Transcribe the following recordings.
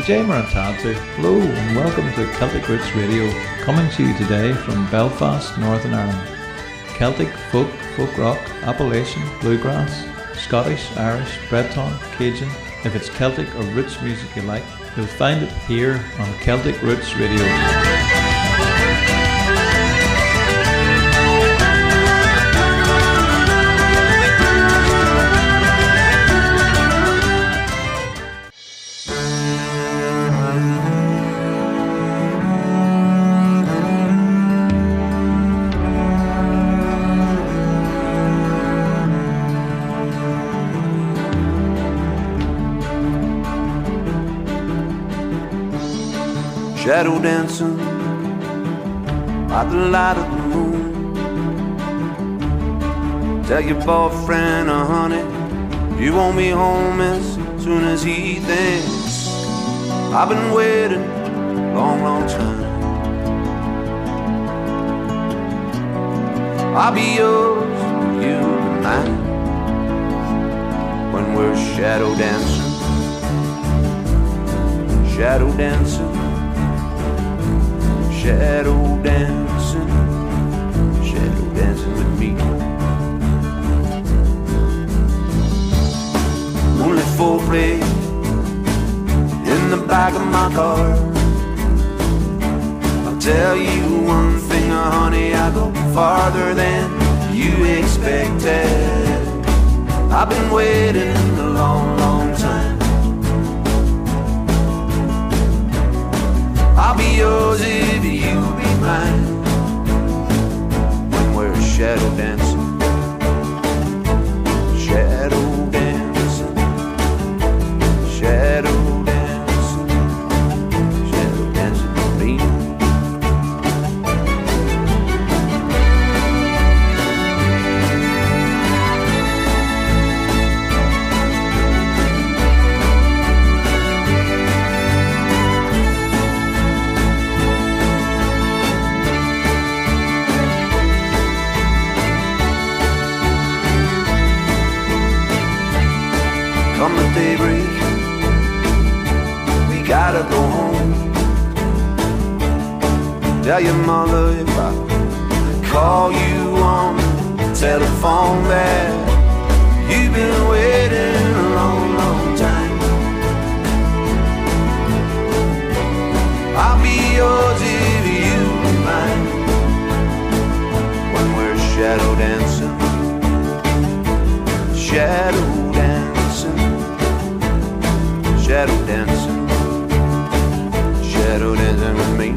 Jay Marantatu. Hello and welcome to Celtic Roots Radio, coming to you today from Belfast, Northern Ireland. Celtic, folk, folk rock, Appalachian, bluegrass, Scottish, Irish, Breton, Cajun. If it's Celtic or roots music you like, you'll find it here on Celtic Roots Radio. Shadow dancing by the light of the moon. Tell your boyfriend, honey, you want me home as soon as he thinks. I've been waiting a long, long time. I'll be yours, you'll be mine. When we're shadow dancing, shadow dancing. Shadow dancing with me. Only foreplay in the back of my car. I'll tell you one thing, honey, I go farther than you expected. I've been waiting a long, long time. I'll be yours if you be mine. When we're shadow dancing, shadow dancing, shadow dancing, shadow dancing with me. Come the daybreak, we gotta go home. Tell your mother if I call you on the telephone that you've been waiting a long, long time. I'll be yours if you be mine. When we're shadow dancing, shadow dancing, shadow dancing with me.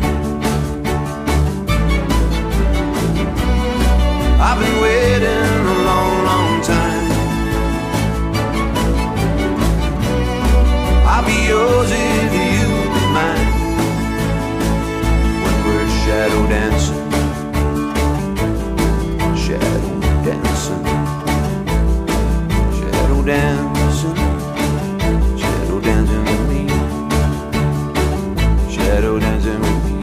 I've been waiting a long, long time. I'll be yours if you be mine. When we're shadow dancing, shadow dancing, shadow dancing. Shadow dancing with me. Shadow dancing with me. Shadow dancing with me.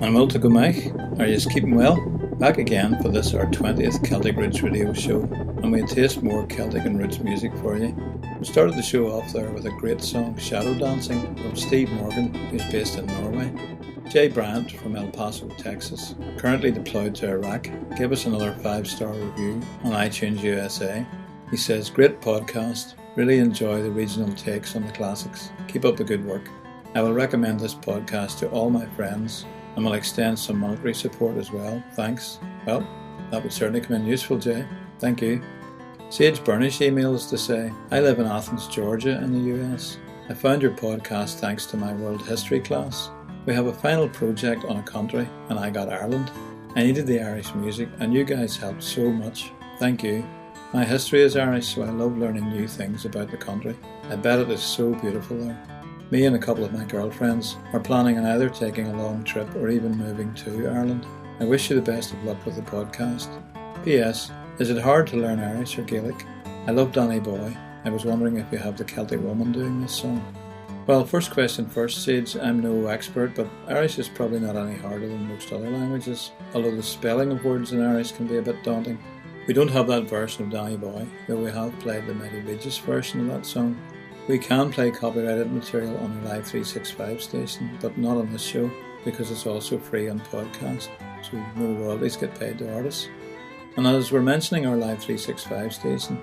And well to go, Mike. Are you keeping well? Back again for this, our 20th Celtic Roots Radio show, and we'll taste more Celtic and Roots music for you. We started the show off there with a great song, Shadow Dancing, from Steve Morgan, who's based in Norway. Jay Bryant from El Paso, Texas, currently deployed to Iraq, gave us another 5-star review on iTunes USA. He says, great podcast, really enjoy the regional takes on the classics. Keep up the good work. I will recommend this podcast to all my friends and will extend some monetary support as well. Thanks. Well, that would certainly come in useful, Jay. Thank you. Sage Byrnish emails to say, I live in Athens, Georgia in the US. I found your podcast thanks to my world history class. We have a final project on a country and I got Ireland. I needed the Irish music and you guys helped so much. Thank you. My history is Irish, so I love learning new things about the country. I bet it is so beautiful there. Me and a couple of my girlfriends are planning on either taking a long trip or even moving to Ireland. I wish you the best of luck with the podcast. P.S. Is it hard to learn Irish or Gaelic? I love Danny Boy. I was wondering if you have the Celtic Woman doing this song. Well, first question first, Sage. I'm no expert, but Irish is probably not any harder than most other languages, although the spelling of words in Irish can be a bit daunting. We don't have that version of Danny Boy, though we have played the Mighty Regis version of that song. We can play copyrighted material on our Live 365 station, but not on this show, because it's also free on podcast, so no royalties get paid to artists. And as we're mentioning our Live 365 station,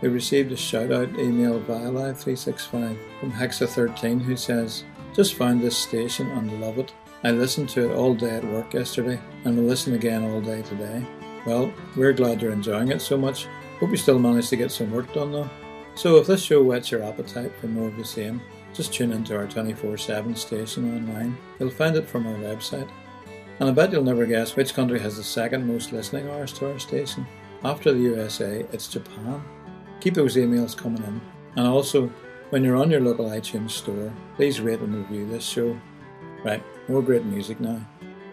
we received a shout-out email via Live 365 from Hexa13 who says, "Just found this station and love it. I listened to it all day at work yesterday and will listen again all day today." Well, we're glad you're enjoying it so much. Hope you still managed to get some work done though. So if this show whets your appetite for more of the same, just tune into our 24/7 station online. You'll find it from our website. And I bet you'll never guess which country has the second most listening hours to our station. After the USA, it's Japan. Keep those emails coming in. And also, when you're on your local iTunes store, please rate and review this show. Right, more great music now.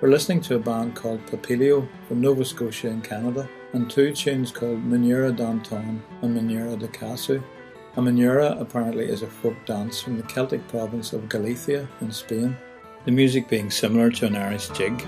We're listening to a band called Papilio from Nova Scotia in Canada, and two tunes called Muineira de and Muineira de Casu. A Muineira apparently is a folk dance from the Celtic province of Galicia in Spain, the music being similar to an Irish jig.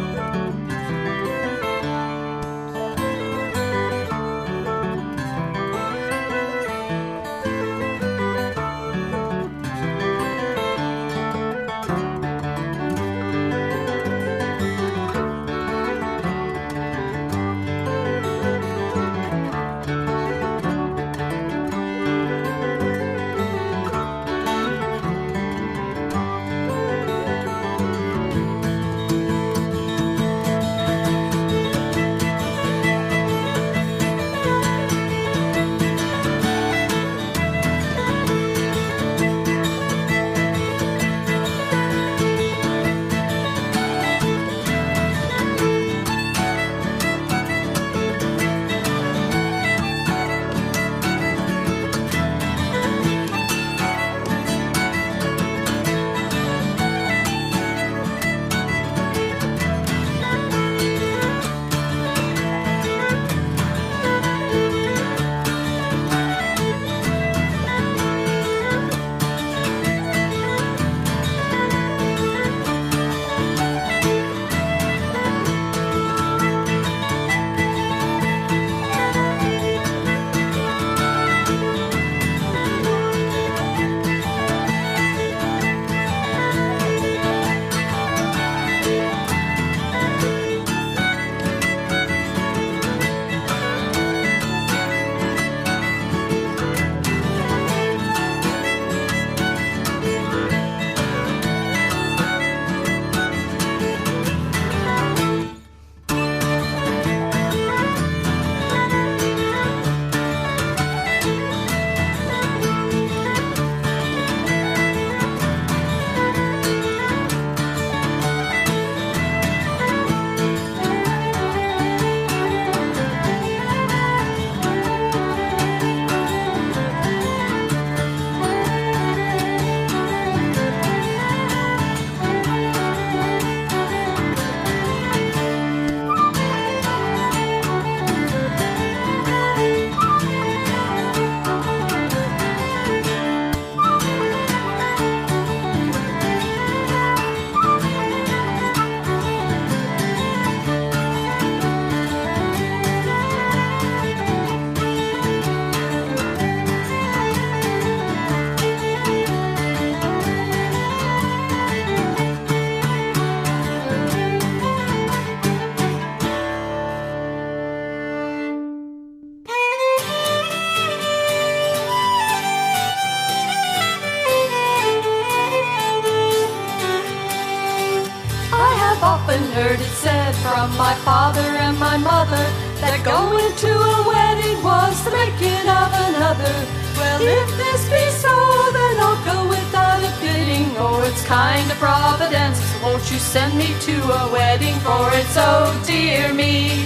from my father and my mother that going to a wedding was the making of another. Well, if this be so, then I'll go without a bidding. Oh, it's kind of providence, so won't you send me to a wedding? For it's oh dear me,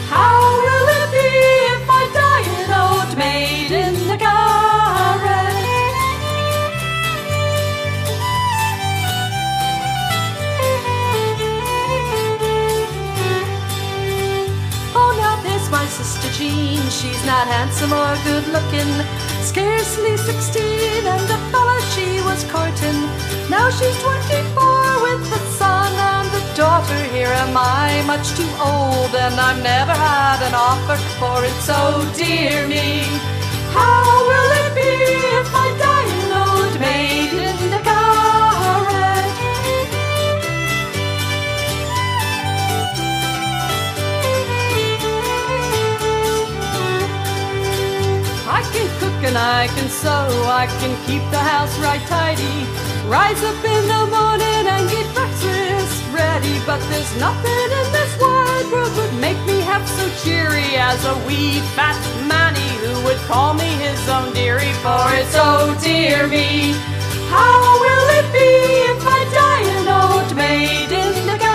how will it be if I die an old maid in the Garret? Oh, now there's my sister Jean, she's not handsome or good looking, scarcely 16, and the fella she was courting. Now she's 24 with the son and the daughter. Here am I, much too old, and I've never had an offer for it. So dear me, how will it be if I die an old maid in the Garret? I can cook and I can sew, I can keep the house right tidy, rise up in the morning and get breakfast ready. But there's nothing in this wide world would make me half so cheery as a wee fat manny who would call me his own dearie. For it's oh dear me, how will it be if I die an old maid in the Garret?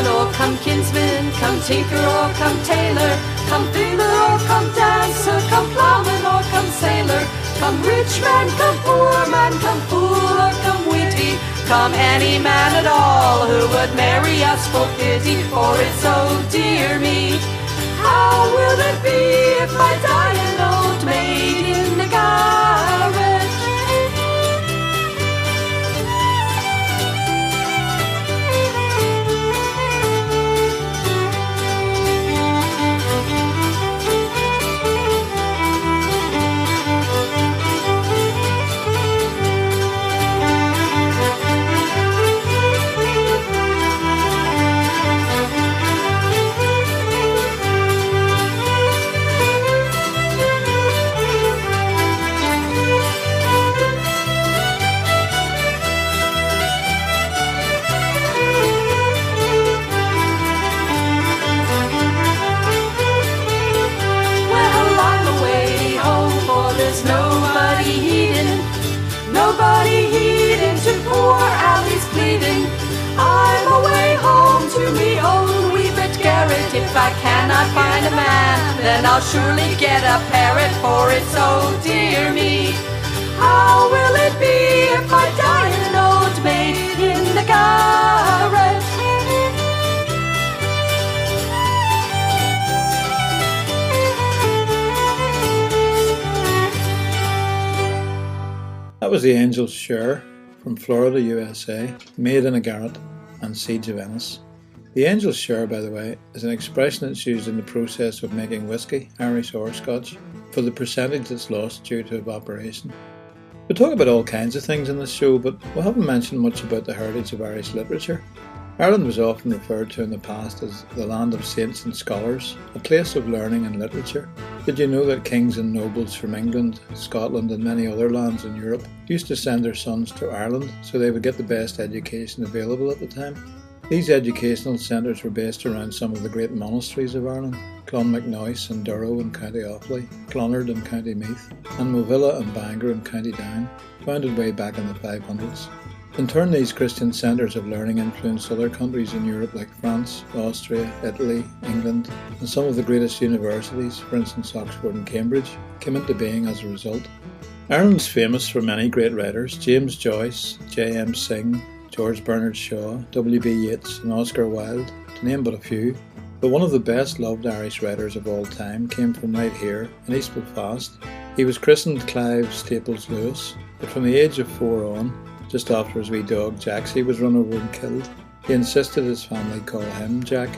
Or come kinsman, come tinker or come tailor, come fiddler or come dancer, come plowman or come sailor, come rich man, come poor man, come fool or come witty, come any man at all who would marry us for pity. For it's oh dear me, how will it be if I die an old maid in the Garret? Nobody heeding to poor Allie's pleading. I'm away home to me own wee bit garret. If I cannot find a man, then I'll surely get a parrot. For it's oh dear me, how will it be if I die an old maid in the Garret? That was the Angel's Share from Florida, USA, Maid in a Garret and Siege of Ennis. The Angel's Share, by the way, is an expression that's used in the process of making whisky, Irish or Scotch, for the percentage that's lost due to evaporation. We talk about all kinds of things in this show, but we haven't mentioned much about the heritage of Irish literature. Ireland was often referred to in the past as the land of saints and scholars, a place of learning and literature. Did you know that kings and nobles from England, Scotland and many other lands in Europe used to send their sons to Ireland so they would get the best education available at the time? These educational centres were based around some of the great monasteries of Ireland: Clonmacnoise and Durrow in County Offaly, Clonard in County Meath, and Movilla and Bangor in County Down, founded way back in the 500s. In turn, these Christian centres of learning influenced other countries in Europe like France, Austria, Italy, England, and some of the greatest universities, for instance Oxford and Cambridge, came into being as a result. Ireland's famous for many great writers: James Joyce, J.M. Synge, George Bernard Shaw, W.B. Yeats and Oscar Wilde, to name but a few. But one of the best loved Irish writers of all time came from right here, in East Belfast. He was christened Clive Staples Lewis, but from the age of 4 on, just after his wee dog Jaxie was run over and killed, he insisted his family call him Jack.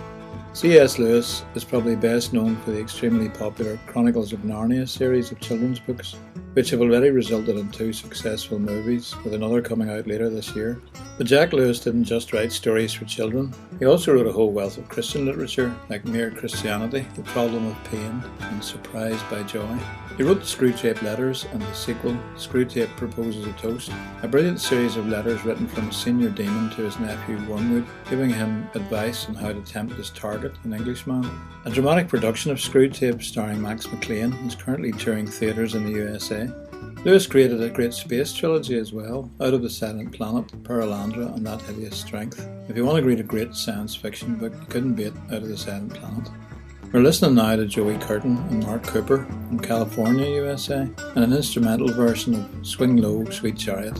C.S. Lewis is probably best known for the extremely popular Chronicles of Narnia series of children's books, which have already resulted in 2 successful movies, with another coming out later this year. But Jack Lewis didn't just write stories for children, he also wrote a whole wealth of Christian literature like Mere Christianity, The Problem of Pain and Surprised by Joy. He wrote the Screwtape Letters and the sequel, Screwtape Proposes a Toast, a brilliant series of letters written from a senior demon to his nephew Wormwood, giving him advice on how to tempt his target, an Englishman. A dramatic production of Screwtape starring Max McLean is currently touring theatres in the USA. Lewis created a great space trilogy as well, Out of the Silent Planet, Paralandra and That Hideous Strength. If you want to read a great science fiction book, you couldn't beat Out of the Silent Planet. We're listening now to Joey Curtin and Marc Cooper from California, USA, and an instrumental version of Swing Low, Sweet Chariot.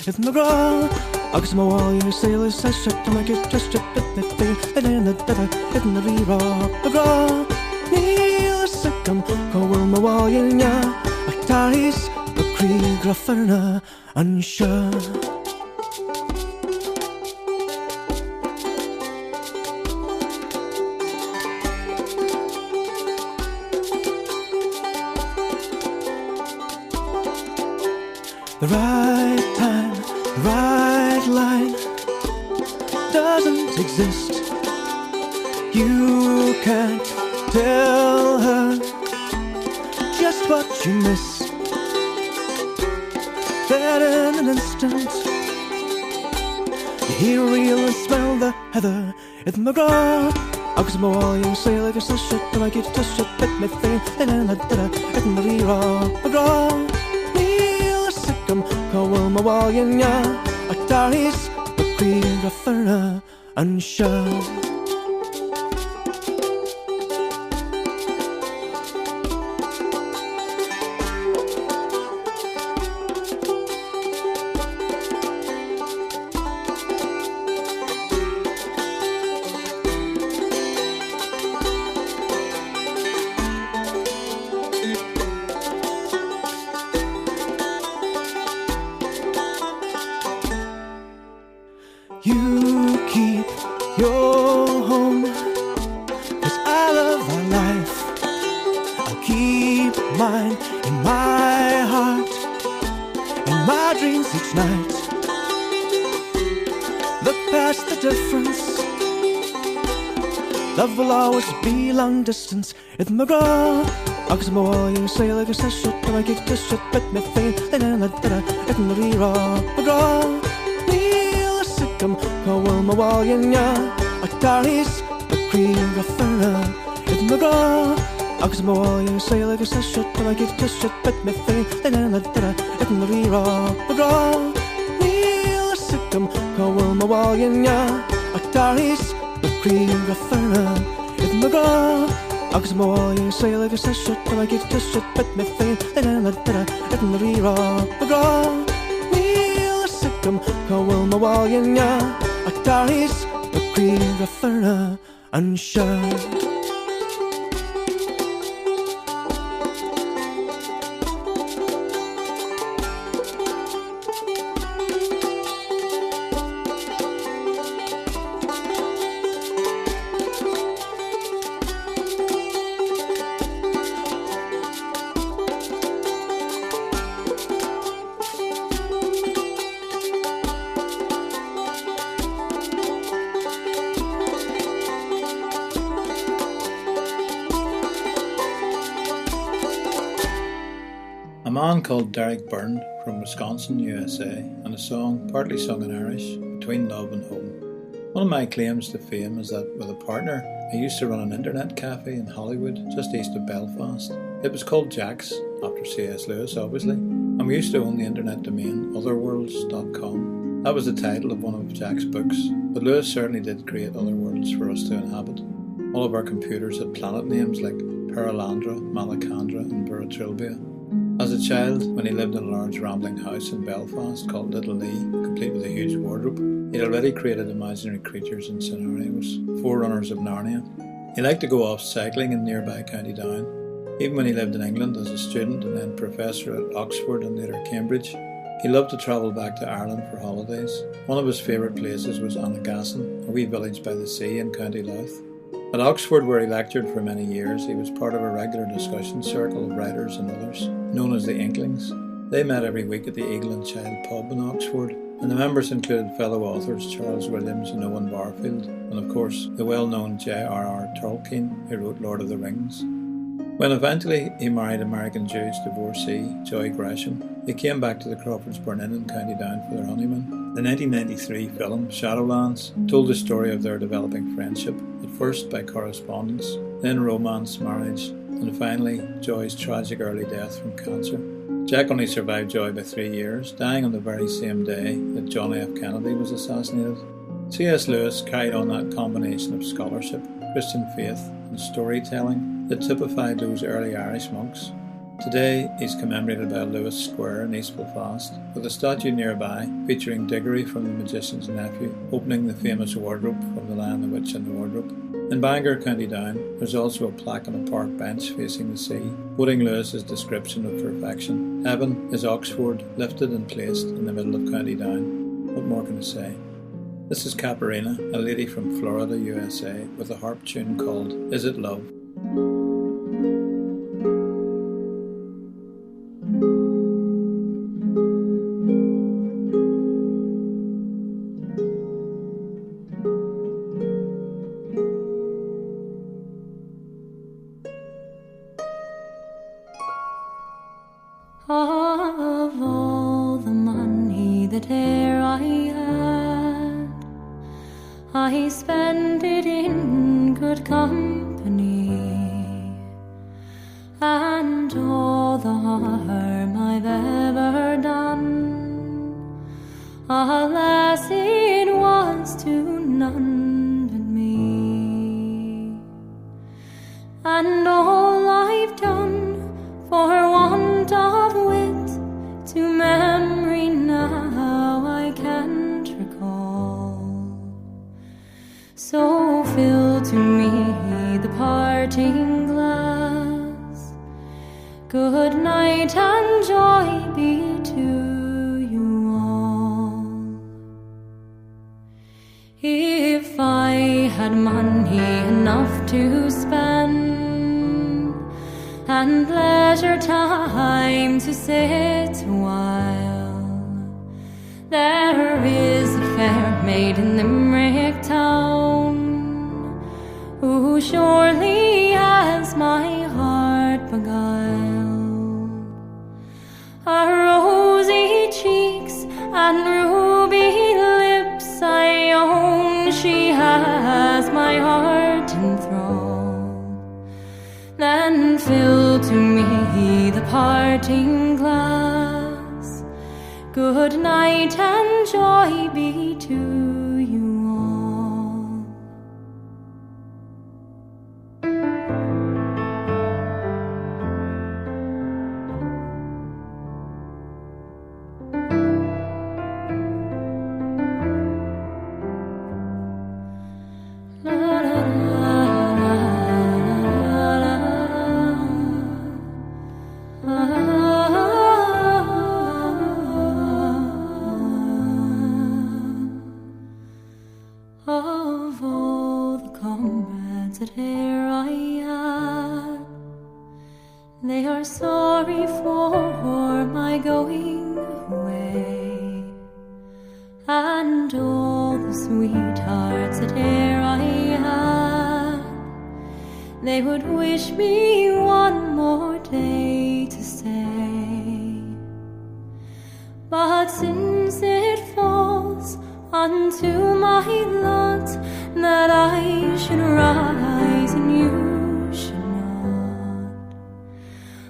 If McGraw, agus má bháil saoil sa shit to make it just shit bit me feel and in the dead in the re-raw McGraw Neil Sickham go will má bháil nya ach tarís a crí grafferna an sha The right time, right line doesn't exist. You can't tell her just what you miss. That in an instant you hear real and smell the heather. It's McGraw. Agus má bháil say like a shit and I get to shit bit me feel and then I did it in the re-raw McGraw. Go will má bháil nya ach tarís a crí grafferna an sha Love will always be long distance. It's McGraw. Agus má bháil say like a shit and I get to shit bit me feel and then I did it in the re-raw McGraw. Neil Sickham go will má bháil nya ach tarís a crí grafferna. It's McGraw. Agus má bháil say like a shit and I get to shit bit me feel and then I did it in the re-raw McGraw. Neil Sickham go will má bháil nya ach tarís a crí grafferna. It's McGraw. agus móil you say like a session to I get to shit but me fain and the rira gra wheel sickum go will my wall ya a taris a cream a ferna and shine. Called Byrne from Wisconsin, USA, and a song partly sung in Irish, Between Love and Home. One of my claims to fame is that with a partner, I used to run an internet cafe in Hollywood, just east of Belfast. It was called Jack's, after C.S. Lewis obviously, and we used to own the internet domain otherworlds.com. That was the title of one of Jack's books, but Lewis certainly did create other worlds for us to inhabit. All of our computers had planet names like Paralandra, Malacandra and Buratrilbia. As a child, when he lived in a large rambling house in Belfast called Little Lee, complete with a huge wardrobe, he'd already created imaginary creatures and scenarios, forerunners of Narnia. He liked to go off cycling in nearby County Down. Even when he lived in England as a student and then professor at Oxford and later Cambridge, he loved to travel back to Ireland for holidays. One of his favourite places was Annagassan, a wee village by the sea in County Louth. At Oxford, where he lectured for many years, he was part of a regular discussion circle of writers and others, known as the Inklings. They met every week at the Eagle and Child pub in Oxford, and the members included fellow authors Charles Williams and Owen Barfield, and of course the well-known J.R.R. Tolkien, who wrote Lord of the Rings. When eventually he married American Jewish divorcee Joy Gresham, they came back to the Crawfordsburn Inn in County Down for their honeymoon. The 1993 film Shadowlands told the story of their developing friendship, at first by correspondence, then romance, marriage, and finally Joy's tragic early death from cancer. Jack only survived Joy by 3 years, dying on the very same day that John F. Kennedy was assassinated. C.S. Lewis carried on that combination of scholarship, Christian faith, and storytelling that typified those early Irish monks. Today, he's commemorated by Lewis Square in East Belfast, with a statue nearby featuring Diggory from The Magician's Nephew, opening the famous wardrobe from The Lion, the Witch and the Wardrobe. In Bangor, County Down, there's also a plaque on a park bench facing the sea, quoting Lewis's description of perfection. Heaven is Oxford, lifted and placed in the middle of County Down. What more can I say? This is Caparina, a lady from Florida, USA, with a harp tune called Is It Love? Of all the money that e'er I had, I spent it in good company, and all the harm I've ever done, alas, it was to none but me. And all I've done for want of wit to memory now I can't recall. So fill to me the parting glass. Good night and joy be to you all. If I had money enough to spend and leisure time to sit a while, there is a fair maid in Limerick town, who surely has my heart beguiled. Her rosy cheeks and ruby lips, I own she has my heart enthralled. Then fill to me the parting glass. Good night and joy be to you all. they would wish me one more day to stay. But since it falls unto my lot that I should rise and you should not,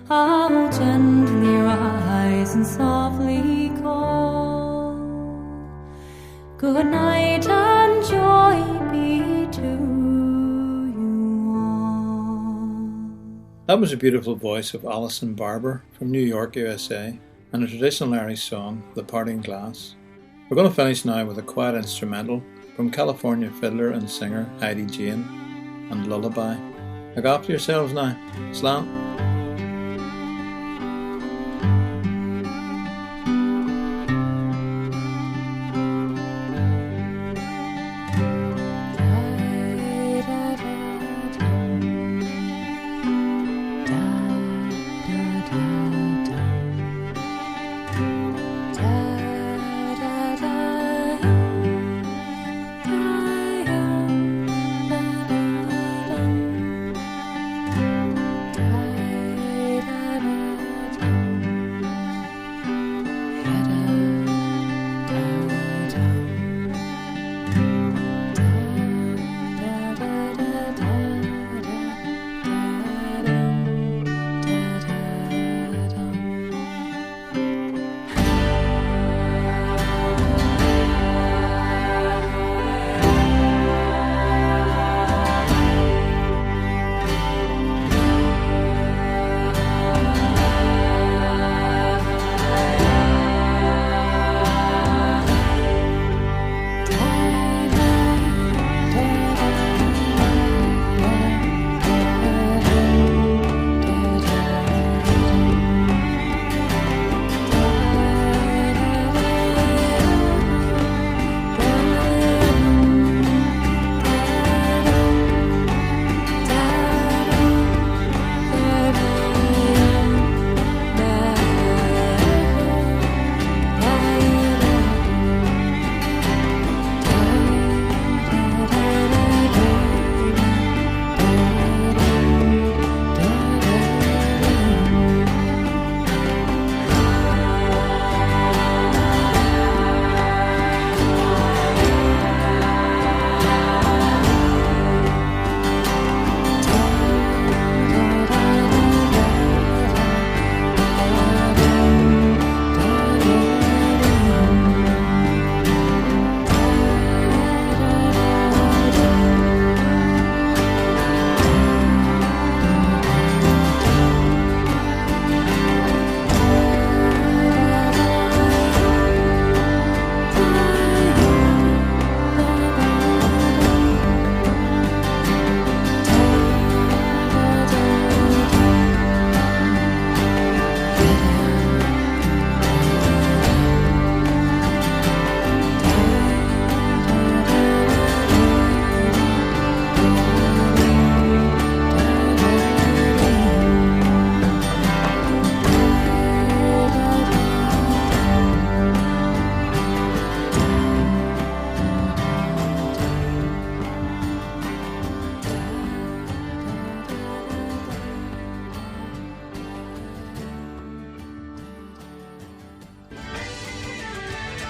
I'll gently rise and softly call, good night and joy be to you all. That was a beautiful voice of Allison Barber from New York, USA, and a traditional Irish song, The Parting Glass. We're going to finish now with a quiet instrumental from California fiddler and singer Heidi Jane and Lullaby. Look after yourselves now. Slán.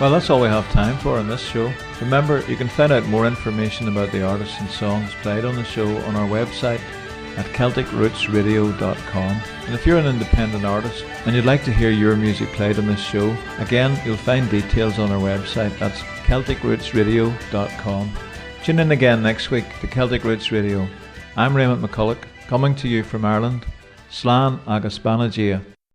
Well, that's all we have time for on this show. Remember, you can find out more information about the artists and songs played on the show on our website at CelticRootsRadio.com. And if you're an independent artist and you'd like to hear your music played on this show, again, you'll find details on our website. That's CelticRootsRadio.com. Tune in again next week to Celtic Roots Radio. I'm Raymond McCullough, coming to you from Ireland. Slán agus Banagia.